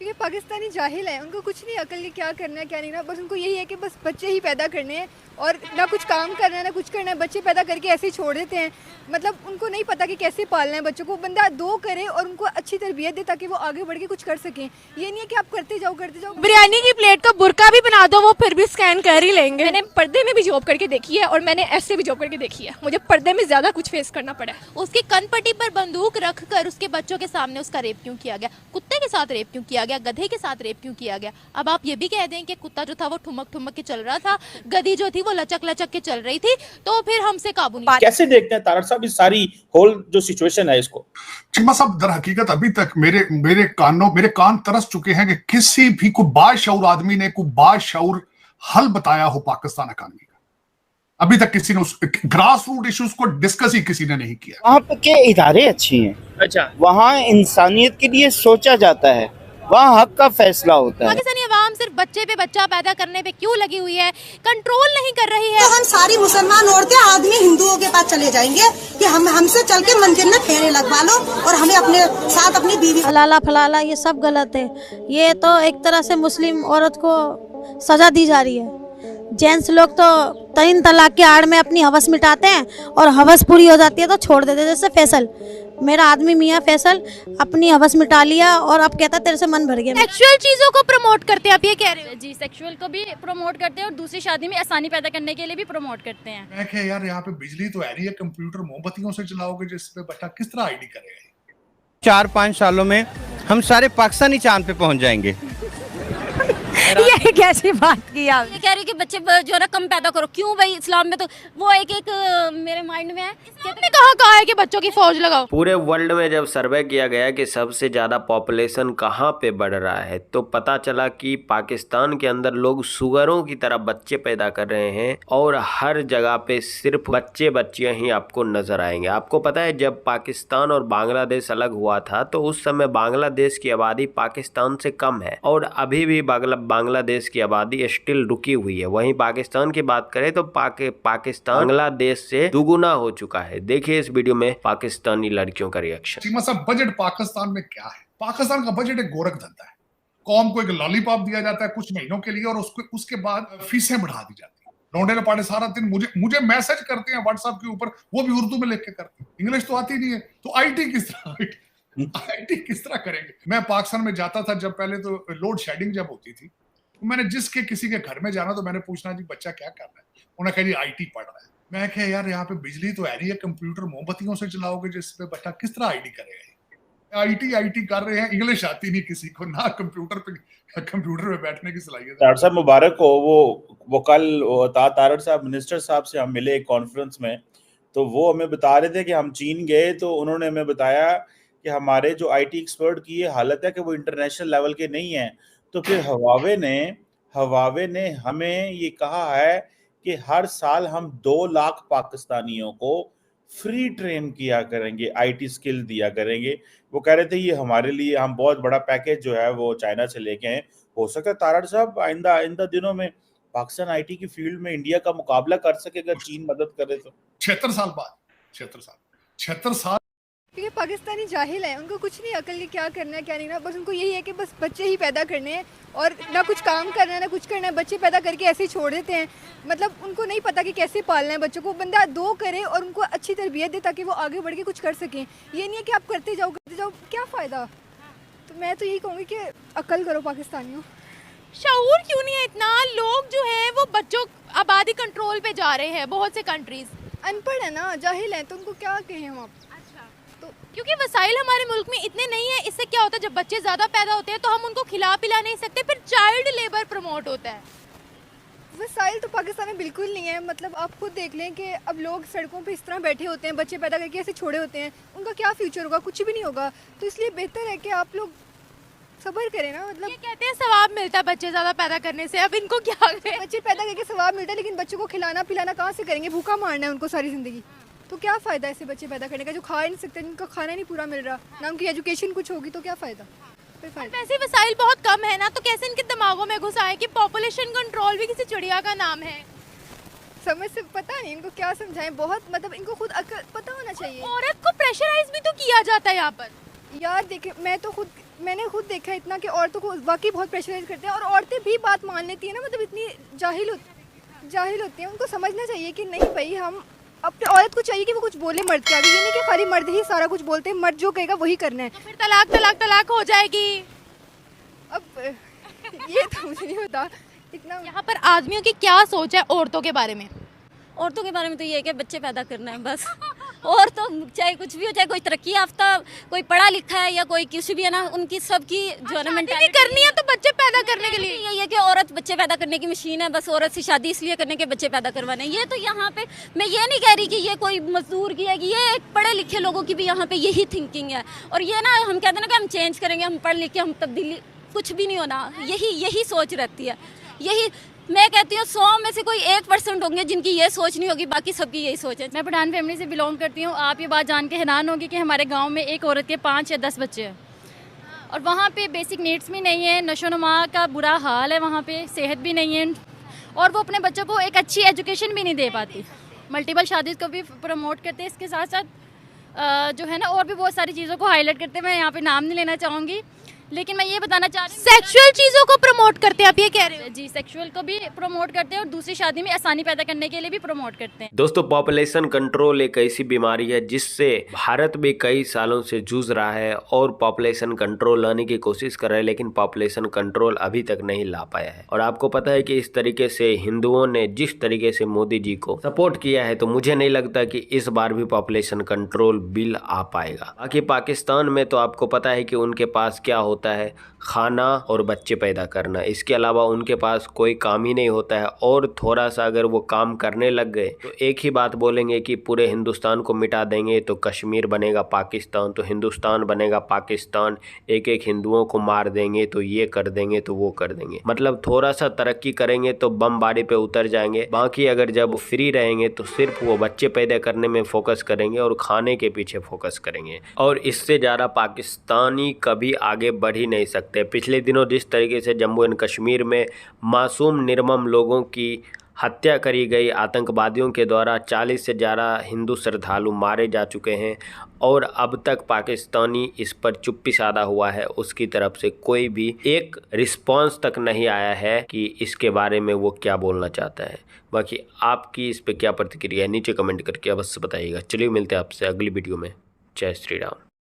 ये पाकिस्तानी जाहिल हैं, उनको कुछ नहीं अकल कि क्या करना है क्या नहीं ना, बस उनको यही है कि बस बच्चे ही पैदा करने हैं और ना कुछ काम करना है ना कुछ करना है, बच्चे पैदा करके ऐसे ही छोड़ देते हैं। मतलब उनको नहीं पता कि कैसे पालना है बच्चों को। बंदा दो करे और उनको अच्छी तरबियत दे ताकि वो आगे बढ़ के कुछ कर सकें। ये नहीं है कि आप करते जाओ करते जाओ। बिरयानी की प्लेट का बुरका भी बना दो वो फिर भी स्कैन कर ही लेंगे। मैंने पर्दे में भी जॉब करके देखी है और मैंने ऐसे भी जॉब करके देखी है, मुझे पर्दे में ज्यादा कुछ फेस करना पड़ा है। उसकी कनपट्टी पर बंदूक रखकर उसके बच्चों के सामने उसका रेप क्यों किया गया, कुत्ते के साथ रेप क्यों किया गया, गधे के साथ रेप क्यों किया गया। अब आप ये भी कह दें कि कुत्ता जो था वो ठुमक ठुमक के चल रहा था, गधी जो थी वो लचक लचक के चल रही थी, तो फिर हमसे काबू नहीं। कैसे देखते हैं तारड़ साहब इस सारी होल जो सिचुएशन है इसको? चिम्मा साहब, दर हकीकत अभी तक मेरे कान तरस चुके हैं कि किसी भी कोई बाशऊर आदमी ने कोई बाशऊर हल बताया हो पाकिस्तान इकॉनमी का। अभी तक किसी ने उस ग्रास रूट इश्यूज को डिस्कस ही किसी ने नहीं किया। वहाँ के इदारे अच्छी हैं, अच्छा, वहाँ इंसानियत के लिए सोचा जाता है, वहाँ हक का फैसला होता है। पाकिस्तानी अवाम सिर्फ बच्चे पे बच्चा पैदा करने पे क्यों लगी हुई है, कंट्रोल नहीं कर रही है। तो हम सारी मुसलमान औरतें आदमी हिंदुओं के पास चले जाएंगे कि हमसे चल के मंदिर में फेरे लगवा लो और हमें अपने साथ अपनी बीवी हलाला फलाला ये सब गलत है। ये तो एक तरह से मुस्लिम औरत को सजा दी जा रही है। जेंट्स लोग तो 3 तलाक की आड़ में अपनी हवस मिटाते हैं और हवस पूरी हो जाती है तो छोड़ देते हैं। जैसे फैसल, मेरा आदमी मियाँ फैसल अपनी हवस मिटा लिया और अब कहता तेरे से मन भर गया। सेक्सुअल चीजों को प्रमोट करते हैं, आप ये कह रहे हो? जी, सेक्सुअल को भी प्रमोट करते हैं और दूसरी शादी में आसानी पैदा करने के लिए भी प्रमोट करते हैं। मैं कह यार, यहाँ पे बिजली तो आ रही है, कंप्यूटर मोमबत्तियों से चलाओगे जिस पे बच्चा किस तरह आईडी करेगा? 4-5 सालों में हम सारे पाकिस्तानी चांद पे पहुंच जाएंगे। ये कैसी बात की आप? ये कह रही कि बच्चे जो है ना कम पैदा करो। क्यों भाई, इस्लाम में तो वो एक मेरे माइंड में है, कहते कहा है कि बच्चों की फौज लगाओ। पूरे वर्ल्ड में जब सर्वे किया गया कि सबसे ज़्यादा पॉपुलेशन कहाँ पे बढ़ रहा है तो पता चला कि पाकिस्तान के अंदर लोग सुअरों की तरह बच्चे पैदा कर रहे हैं और हर जगह पे सिर्फ बच्चे बच्चियाँ ही आपको नज़र आएंगे। आपको पता है जब पाकिस्तान और बांग्लादेश अलग हुआ था तो उस समय बांग्लादेश की आबादी पाकिस्तान से कम है और अभी भी बांग्लादेश की आबादी स्टिल रुकी हुई है। वहीं पाकिस्तान की बात करें तो पाकिस्तान बांग्लादेश से दुगुना हो चुका है। देखिए इस वीडियो में पाकिस्तानी लड़कियों का रिएक्शन। चिम्मा साहब, बजट पाकिस्तान में क्या है? पाकिस्तान का बजट एक गोरख धंधा है। कौम को एक लॉलीपॉप दिया जाता है कुछ महीनों के लिए और उसके बाद फीसें बढ़ा दी जाती है। लौंडे लपाटे सारा दिन मुझे मैसेज करते हैं व्हाट्सएप के ऊपर, वो भी उर्दू में लिख के करते हैं। इंग्लिश तो आती नहीं है, तो आईटी किस तरह करेंगे? मैं पाकिस्तान में जाता था जब, पहले तो लोड शेडिंग जब होती थी तो मैंने किसी के घर में जाना तो मैंने पूछना जी बच्चा क्या कर रहा है, उन्होंने कहा जी आईटी पढ़ रहा है। मैं कहा यार, यहाँ पे बिजली तो आ रही है, कंप्यूटर मोमबत्तियों से चलाओगे जिस पे बच्चा किस तरह आईडी करेगा? आईटी कर रहे हैं, इंग्लिश आती नहीं किसी को, ना कंप्यूटर पे बैठने की सलाहियत। तारड़ साहब मुबारक हो। वो कल तारड़ साहब मिनिस्टर साहब से हम मिले एक कॉन्फ्रेंस में, तो वो हमें बता रहे थे कि हम चीन गए तो उन्होंने हमें बताया कि हमारे जो आईटी एक्सपर्ट की ये हालत है कि वो इंटरनेशनल लेवल के नहीं है। तो फिर हवावे ने हमें ये कहा है कि हर साल हम 2 लाख पाकिस्तानियों को फ्री ट्रेन किया करेंगे, आईटी स्किल दिया करेंगे। वो कह रहे थे ये हमारे लिए हम बहुत बड़ा पैकेज जो है वो चाइना से लेके आए। हो सकता है तारड़ साहब आइंदा दिनों में पाकिस्तान आईटी की फील्ड में इंडिया का मुकाबला कर सकेगा, चीन मदद करे तो। 76 साल बाद 76 साल। ये पाकिस्तानी जाहिल हैं, उनको कुछ नहीं अकल कि क्या करना है क्या नहीं ना, बस उनको यही है कि बस बच्चे ही पैदा करने हैं और ना कुछ काम करना है ना कुछ करना है, बच्चे पैदा करके ऐसे ही छोड़ देते हैं। मतलब उनको नहीं पता कि कैसे पालना है बच्चों को। बंदा दो करे और उनको अच्छी तरबियत दे ताकि वो आगे बढ़ के कुछ कर सकें। ये नहीं है कि आप करते जाओ क्या फ़ायदा। तो मैं तो यही कहूँगी कि अकल करो पाकिस्तानियों। शऊर क्यों नहीं है इतना? लोग जो है वो बच्चों आबादी कंट्रोल पे जा रहे हैं। बहुत से कंट्रीज अनपढ़ है ना, जाहिल हैं, तो उनको क्या कहें हम आप। तो क्योंकि वसाइल हमारे मुल्क में इतने नहीं है, इससे क्या होता है जब बच्चे ज़्यादा पैदा होते हैं तो हम उनको खिला पिला नहीं सकते, फिर चाइल्ड लेबर प्रमोट होता है। वसाइल तो पाकिस्तान में बिल्कुल नहीं है। मतलब आप खुद देख लें कि अब लोग सड़कों पे इस तरह बैठे होते हैं, बच्चे पैदा करके ऐसे छोड़े होते हैं, उनका क्या फ्यूचर होगा? कुछ भी नहीं होगा। तो इसलिए बेहतर है कि आप लोग सब्र करें ना। मतलब ये कहते हैं सवाब मिलता है बच्चे ज़्यादा पैदा करने से, अब इनको क्या करें? बच्चे पैदा करके सवाब मिलता है, लेकिन बच्चों को खिलाना पिलाना कहाँ से करेंगे? भूखा मारना है उनको सारी ज़िंदगी। तो क्या फ़ायदा ऐसे बच्चे पैदा करने का जो खा ही नहीं सकते, जिनका खाना नहीं पूरा मिल रहा, ना उनकी एजुकेशन कुछ होगी, तो क्या फ़ायदा? वैसे वसाइल बहुत कम है ना, तो कैसे इनके दिमागों में घुसा है कि पॉपुलेशन कंट्रोल भी किसी चिड़िया का नाम है? समझ से पता नहीं इनको क्या समझाएं। बहुत मतलब इनको खुद अकल पता होना चाहिए। औरत को प्रेशराइज भी तो किया जाता है यहाँ पर। यार देखे, मैं तो खुद मैंने खुद देखा है इतना कि औरतों को वाकई बहुत प्रेशराइज करते हैं, और औरतें भी बात मान लेती हैं ना, मतलब इतनी जाहिल होती हैं। उनको समझना चाहिए कि नहीं भाई, हम अपने औरत को चाहिए कि वो कुछ बोले मर्द के आगे, ये नहीं कि खाली मर्द ही सारा कुछ बोलते हैं, मर्द जो कहेगा वही करना है। तो फिर तलाक तलाक तलाक हो जाएगी। अब ये तो मुझे नहीं पता इतना। यहाँ पर आदमियों की क्या सोच है औरतों के बारे में? औरतों के बारे में तो ये है कि बच्चे पैदा करना है बस। और तो चाहे कुछ भी हो, चाहे कोई तरक्की याफ्ता, कोई पढ़ा लिखा है या कोई किसी भी है ना, उनकी सबकी जो है ना शादी करनी है तो बच्चे पैदा करने के लिए। यही है कि औरत बच्चे पैदा करने की मशीन है, बस औरत से शादी इसलिए करने के बच्चे पैदा करवाने। ये तो यहाँ पे मैं ये नहीं कह रही कि ये कोई मजदूर की है, कि ये एक पढ़े लिखे लोगों की भी यहाँ पे यही थिंकिंग है। और ये ना हम कहते हैं ना कि हम चेंज करेंगे, हम पढ़ लिख के हम तब्दीली, कुछ भी नहीं होना। यही सोच रहती है। यही मैं कहती हूँ 100 में से कोई 1% होंगे जिनकी ये सोच नहीं होगी, बाकी सबकी यही सोच है। मैं पठान फैमिली से बिलोंग करती हूँ। आप ये बात जान के हैरान होगी कि हमारे गांव में एक औरत के 5 या 10 बच्चे हैं, और वहाँ पे बेसिक नीड्स भी नहीं है, नशोनुमा का बुरा हाल है, वहाँ पे सेहत भी नहीं है, और वो अपने बच्चों को एक अच्छी एजुकेशन भी नहीं दे पाती। मल्टीपल शादी को भी प्रमोट करते हैं, इसके साथ साथ जो है ना और भी बहुत सारी चीज़ों को हाईलाइट करते हैं। मैं यहाँ पे नाम नहीं लेना चाहूँगी, लेकिन मैं ये बताना चाह रही हूँ सेक्सुअल चीजों को प्रमोट करते हैं, आप ये कह रहे हो? जी, सेक्सुअल को भी प्रमोट करते हैं और दूसरी शादी में आसानी पैदा करने के लिए भी प्रमोट करते हैं। दोस्तों, पॉपुलेशन कंट्रोल एक ऐसी बीमारी है जिससे भारत भी कई सालों से जूझ रहा है और पॉपुलेशन कंट्रोल लाने की कोशिश कर रहा है, लेकिन पॉपुलेशन कंट्रोल अभी तक नहीं ला पाया है। और आपको पता है कि इस तरीके से हिंदुओं ने जिस तरीके से मोदी जी को सपोर्ट किया है, तो मुझे नहीं लगता कि इस बार भी पॉपुलेशन कंट्रोल बिल आ पाएगा। बाकी पाकिस्तान में तो आपको पता है कि उनके पास क्या होता है, खाना और बच्चे पैदा करना। इसके अलावा उनके पास कोई काम ही नहीं होता है, और थोड़ा सा अगर वो काम करने लग गए तो एक ही बात बोलेंगे कि पूरे हिंदुस्तान को मिटा देंगे, तो कश्मीर बनेगा पाकिस्तान, तो हिंदुस्तान बनेगा पाकिस्तान, एक एक हिंदुओं को मार देंगे, तो ये कर देंगे तो वो कर देंगे। मतलब थोड़ा सा तरक्की करेंगे तो बमबारी पे उतर जाएंगे। बाकी अगर जब फ्री रहेंगे तो सिर्फ वो बच्चे पैदा करने में फोकस करेंगे और खाने के पीछे फोकस करेंगे, और इससे ज़्यादा पाकिस्तानी कभी आगे बढ़ ही नहीं सकते। पिछले दिनों जिस तरीके से जम्मू एंड कश्मीर में मासूम निर्मम लोगों की हत्या करी गई आतंकवादियों के द्वारा, 40 से ज़्यादा हिंदू श्रद्धालु मारे जा चुके हैं, और अब तक पाकिस्तानी इस पर चुप्पी साधा हुआ है। उसकी तरफ से कोई भी एक रिस्पांस तक नहीं आया है कि इसके बारे में वो क्या बोलना चाहता है। बाकी आपकी इस पर क्या प्रतिक्रिया है, नीचे कमेंट करके अवश्य बताइएगा। चलिए मिलते हैं आपसे अगली वीडियो में। जय श्री राम।